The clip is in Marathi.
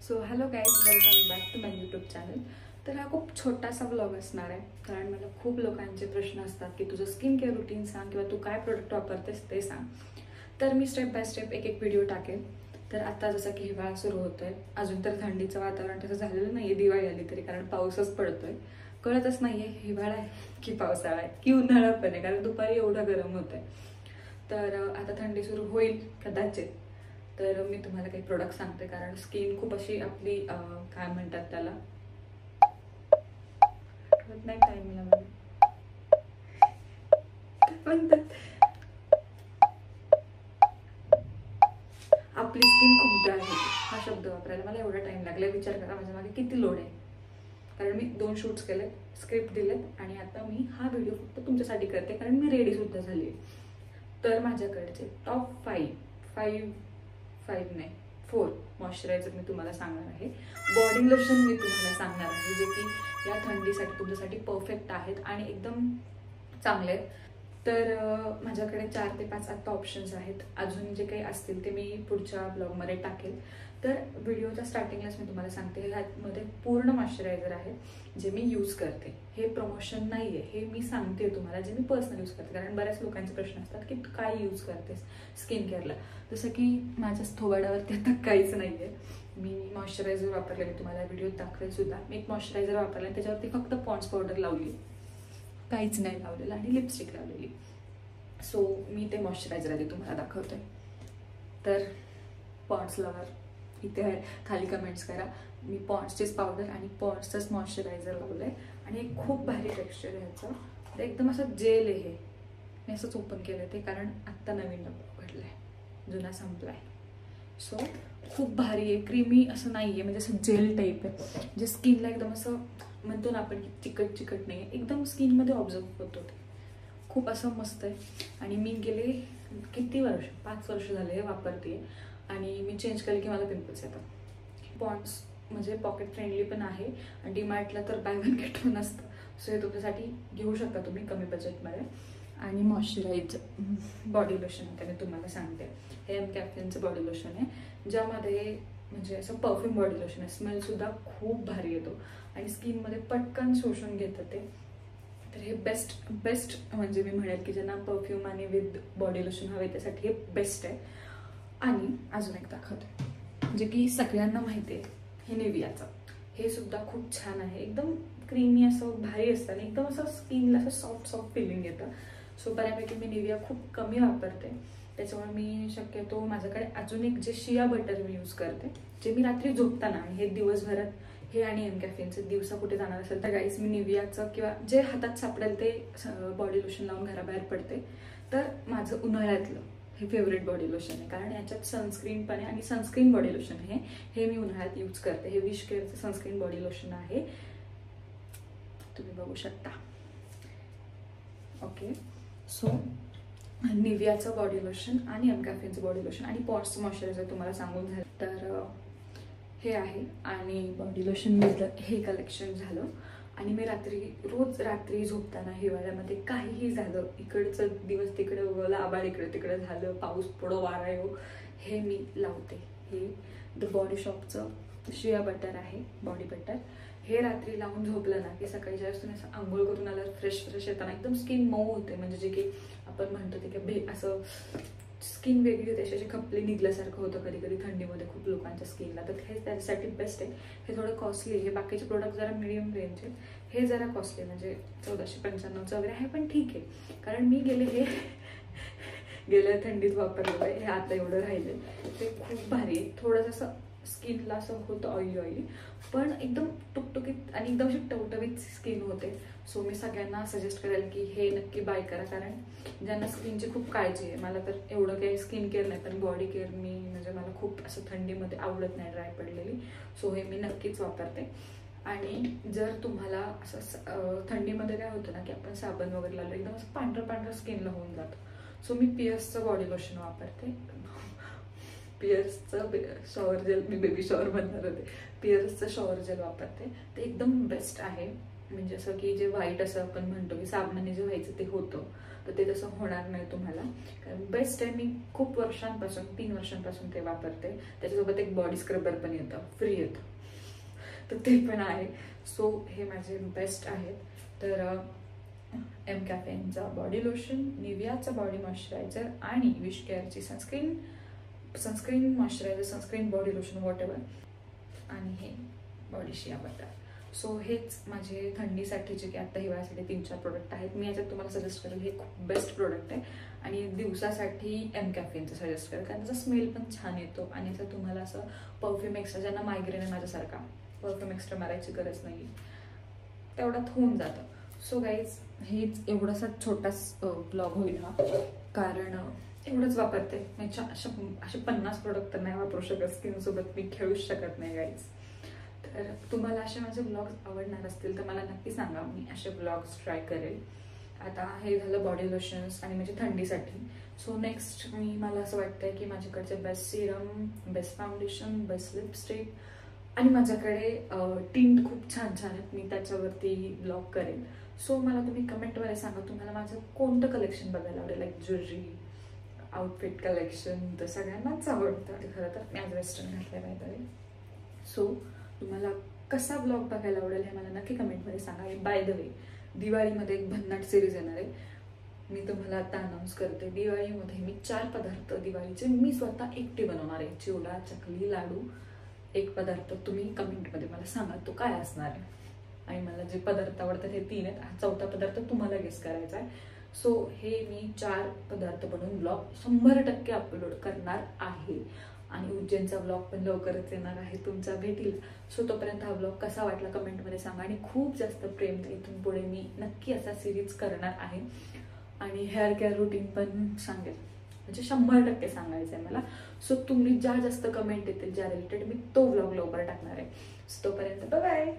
So hello guys, welcome back to my YouTube channel. तर हा खूप छोटासा ब्लॉग असणार आहे, कारण मला खूप लोकांचे प्रश्न असतात की तुझं स्किन केअर रुटीन सांग किंवा तू काय प्रोडक्ट वापरतेस ते सांग. तर मी स्टेप बाय स्टेप एक व्हिडिओ टाकेल. तर आता जसं की हिवाळा सुरू होतोय, अजून तर थंडीचं वातावरण तसं झालेलं नाही आहे दिवाळी आली तरी, कारण पाऊसच पडतोय. कळतच नाही आहे हिवाळा आहे की पावसाळा आहे की उन्हाळा पण आहे, कारण दुपारी एवढं गरम होत आहे. तर आता थंडी सुरू होईल कदाचित, तर मी तुम्हाला काही प्रोडक्ट सांगते, कारण स्किन खूप अशी आपली काय म्हणतात त्याला, नाही टाइमला म्हणतात, आपली स्किन खूप ड्राय होते. हा शब्द वापरायला मला एवढा टाइम लागला. विचार करा माझ्या मागे किती लोड आहे, कारण मी 2 शूट्स केले, स्क्रिप्ट दिलेत आणि आता मी हा व्हिडिओ फक्त तुमच्यासाठी करते, कारण मी रेडी सुद्धा झाली आहे. तर माझ्याकडचे टॉप 4 मॉइश्चरायझर मी तुम्हाला सांगणार आहे. बॉडी लोशन मी तुम्हाला सांगणार आहे, जे की या थंडीसाठी तुमच्यासाठी परफेक्ट आहेत आणि एकदम चांगले आहेत. तर माझ्याकडे 4 ते 5 आता ऑप्शन्स आहेत. अजून जे काही असतील ते मी पुढच्या ब्लॉगमध्ये टाकेल. तर व्हिडिओच्या स्टार्टिंगलाच मी तुम्हाला सांगते, ह्यामध्ये पूर्ण मॉइश्चरायझर आहे जे मी यूज करते. हे प्रमोशन नाही आहे, हे मी सांगते तुम्हाला जे मी पर्सनल यूज करते, कारण बऱ्याच लोकांचे प्रश्न असतात की तू काय यूज करतेस स्किन केअरला. जसं की माझ्या थोबाडावरती आता काहीच नाही आहे. मी मॉइश्चरायझर वापरले, मी तुम्हाला व्हिडिओत दाखवेल सुद्धा. मी एक मॉइश्चरायझर वापरला, त्याच्यावरती फक्त पॉन्ड्स पावडर लावली, काहीच नाही लावलेलं, आणि लिपस्टिक लावलेली. सो मी ते मॉइश्चरायझर आधी तुम्हाला दाखवते. तर पॉन्ड्स लवर इथे आहे, खाली कमेंट्स करा. मी पॉन्ड्सचीच पावडर आणि पॉन्ड्सचंच मॉइश्चरायझर लावलं आहे, आणि खूप भारी टेक्स्चर आहे ह्याचं. तर एकदम असं जेल आहे. मी असंच ओपन केलं ते, कारण आत्ता नवीन डब्बा उघडला आहे, जुना संपला आहे. सो खूप भारी आहे, क्रीमी असं नाही आहे, म्हणजे असं जेल टाईप आहे, जे स्किनला एकदम असं म्हणतो ना आपण चिकट चिकट नाही आहे, एकदम स्किनमध्ये ऑब्झर्व होतो ते. खूप असं मस्त आहे. आणि मी गेले किती वर्ष, 5 वर्ष झाले हे वापरते, आणि मी चेंज केलं की मला पिंपल्स येतात. पॉन्ड्स म्हणजे पॉकेट फ्रेंडली पण आहे, आणि डीमार्टला तर बाय 1 गेट 1 असतं. सो हे तुमच्यासाठी घेऊ शकता तुम्ही कमी बजेटमध्ये. आणि मॉइश्चरायझर बॉडी लोशन आहे, मी तुम्हाला सांगते. हे एम कॅफेनचं बॉडी लोशन आहे, ज्यामध्ये म्हणजे असं परफ्यूम बॉडी लोशन आहे. स्मेलसुद्धा खूप भारी येतो आणि स्किनमध्ये पटकन शोषून घेतं ते. तर हे बेस्ट म्हणजे मी म्हणेल की ज्यांना परफ्यूम आणि विथ बॉडी लोशन हवे त्यासाठी हे बेस्ट आहे. आणि अजून एक दाखवते, जे की सगळ्यांना माहिती आहे, हे निवियाचं. हे सुद्धा खूप छान आहे, एकदम क्रीमी असं भारी असतं आणि एकदम असं स्किनला असं सॉफ्ट फिलिंग येतं. सो बऱ्यापैकी मी निविया खूप कमी वापरते, त्याच्यामुळे मी शक्यतो माझ्याकडे अजून एक जे शिया बटर मी यूज करते, जे मी रात्री झोपताना, आणि हे दिवसभरात हे आणि एम कॅफेनचं दिवसा कुठे जाणार असेल तर गाईस मी निवियाचं किंवा जे हातात सापडेल ते बॉडी लोशन लावून घराबाहेर पडते. तर माझं उन्हाळ्यातलं हे फेवरेट बॉडी लोशन आहे, कारण याच्यात सनस्क्रीन पण आहे, आणि सनस्क्रीन बॉडी लोशन हे मी उन्हाळ्यात यूज करते. हे विश केअरचं सनस्क्रीन बॉडी लोशन आहे, तुम्ही बघू शकता. ओके, सो निवियाचं बॉडी लोशन आणि एम कॅफेनचं बॉडी लोशन आणि पॉन्ड्सचं मॉइश्चरायझर तुम्हाला सांगून झालं. तर हे आहे, आणि बॉडी लोशन मिळतं हे कलेक्शन झालं. आणि मी रोज रात्री झोपताना हिवाळ्यामध्ये काहीही झालं, इकडचं दिवस तिकडे उगवलं, आबाळ इकडे तिकडे झालं, पाऊस पडो वारा येऊ, हे मी लावते. हे द बॉडी शॉपचं शिया बटर आहे, बॉडी बटर. हे रात्री लावून झोपलं ना की सकाळी ज्यावेळेस तुम्ही असं आंघोळ करून आल्यावर फ्रेश येताना एकदम स्किन मऊ होते, म्हणजे जे की आपण म्हणतो ते की असं स्किन वेगळी होते, अशी खपली निघल्यासारखं होतं कधी कधी थंडीमध्ये खूप लोकांच्या स्किनला. तर हे त्याच्यासाठी बेस्ट आहे. हे थोडं कॉस्टली आहे, हे बाकीचे प्रोडक्ट जरा मिडियम रेंजचे, हे जरा कॉस्टली म्हणजे 1495 वगैरे आहे, पण ठीक आहे, कारण मी गेल्या थंडीत वापरलेलं आहे. हे आता एवढं राहिलं, ते खूप भारी आहे. थोडंसं असं स्किनला असं होतं ऑइली, पण एकदम टुकटुकीत आणि एकदम अशी टवटवीत स्किन होते. सो मी सगळ्यांना सजेस्ट करेल की हे नक्की बाय करा, कारण ज्यांना स्किनची खूप काळजी आहे. मला तर एवढं काही स्किन केअर नाही, पण बॉडी केअर मी म्हणजे मला खूप असं थंडीमध्ये आवडत नाही ड्राय पडलेली. सो हे मी नक्कीच वापरते. आणि जर तुम्हाला असं थंडीमध्ये काय होतं ना की आपण साबण वगैरे लावलं एकदम असं पांढरं स्किनला होऊन जातं. सो मी पिअर्सचं बॉडी लोशन वापरते. पिअर्सचं शॉवर जेल, मी बेबी शॉवर म्हणणार होते, पिअर्सचं शॉवर जेल वापरते, ते एकदम बेस्ट आहे. म्हणजे असं की जे व्हाईट असं आपण म्हणतो की साबणाने जे व्हायचं ते होतं, तर ते तसं होणार नाही तुम्हाला. कारण बेस्ट आहे, मी खूप वर्षांपासून 3 वर्षांपासून ते वापरते. त्याच्यासोबत एक बॉडी स्क्रबर पण येतं, फ्री येतं, तर ते पण आहे. सो हे माझे बेस्ट आहेत. तर एम कॅफेनचा बॉडी लोशन, निव्हियाचा बॉडी मॉइश्चरायझर आणि विश केअरची sunscreen moisturiser, sunscreen body lotion whatever, आणि हे बॉडी शिया बटर. सो हेच माझे थंडीसाठीचे की आता हिवाळ्यासाठी 3-4 प्रोडक्ट आहेत. मी याच्यात तुम्हाला सजेस्ट करेल, हे खूप बेस्ट प्रोडक्ट आहे. आणि दिवसासाठी एम कॅफेनचं सजेस्ट करेल, कारण त्याचा स्मेल पण छान येतो आणि याचा तुम्हाला असं परफ्यूम एक्स्ट्रा, ज्यांना मायग्रेन आहे माझ्यासारखा, परफ्यूम एक्स्ट्रा मारायची गरज नाही, तेवढ्यात होऊन जातं. सो गाईज, हेच एवढासा छोटाच ब्लॉग होईल हा, कारण एवढंच वापरते. असे 50 प्रोडक्ट तर नाही वापरू शकत, स्किनसोबत मी खेळूच शकत नाही गाईज. तर तुम्हाला असे माझे ब्लॉग्स आवडणार असतील तर मला नक्की सांगा, मी असे ब्लॉग्स ट्राय करेल. आता हे झालं बॉडी लोशन्स आणि म्हणजे थंडीसाठी. सो नेक्स्ट मला असं वाटतंय की माझ्याकडचे best serum, best foundation, best lipstick आणि माझ्याकडे टिंट खूप छान छान आहेत, मी त्याच्यावरती ब्लॉग करेल. सो मला तुम्ही कमेंटमध्ये सांगा तुम्हाला माझं कोणतं कलेक्शन बघायला आवडेल, लाईक ज्वेलरी, आउटफिट कलेक्शन. तर सगळ्यांनाच आवडतं खरं तर, मी आज वेस्टर्न घातलं पाहिजे. सो तुम्हाला कसा ब्लॉग बघायला आवडेल हे मला नक्की कमेंटमध्ये सांगा. बाय द वे, दिवाळीमध्ये एक भन्नाट सिरीज येणार आहे, मी तुम्हाला आता अनाऊन्स करते. दिवाळीमध्ये मी 4 पदार्थ दिवाळीचे मी स्वतः एकटी बनवणार आहे. चिवडा, चकली, लाडू. एक पदार्थ तुम्ही कमेंटमध्ये मला सांगा तो काय असणार आहे, आणि मला जे पदार्थ आवडतात हे 3 आहेत. हा 4था पदार्थ तुम्हाला गेस करायचा आहे. सो हे मी 4 पदार्थ बनवून ब्लॉग 100% अपलोड करणार आहे. आणि उज्जैनचा ब्लॉग पण लवकरच येणार आहे, तुमचा भेटील. सो तोपर्यंत हा ब्लॉग कसा वाटला कमेंटमध्ये सांगा, आणि खूप जास्त प्रेम द्या. इथून पुढे मी नक्की असा सिरीज करणार आहे. आणि हेअर केअर रुटीन पण सांगेल, म्हणजे 100% सांगायचं आहे मला. सो तुम्ही ज्या जास्त कमेंट येतील ज्या रिलेटेड, मी तो ब्लॉग लवकर टाकणार आहे. तोपर्यंत बाय बाय.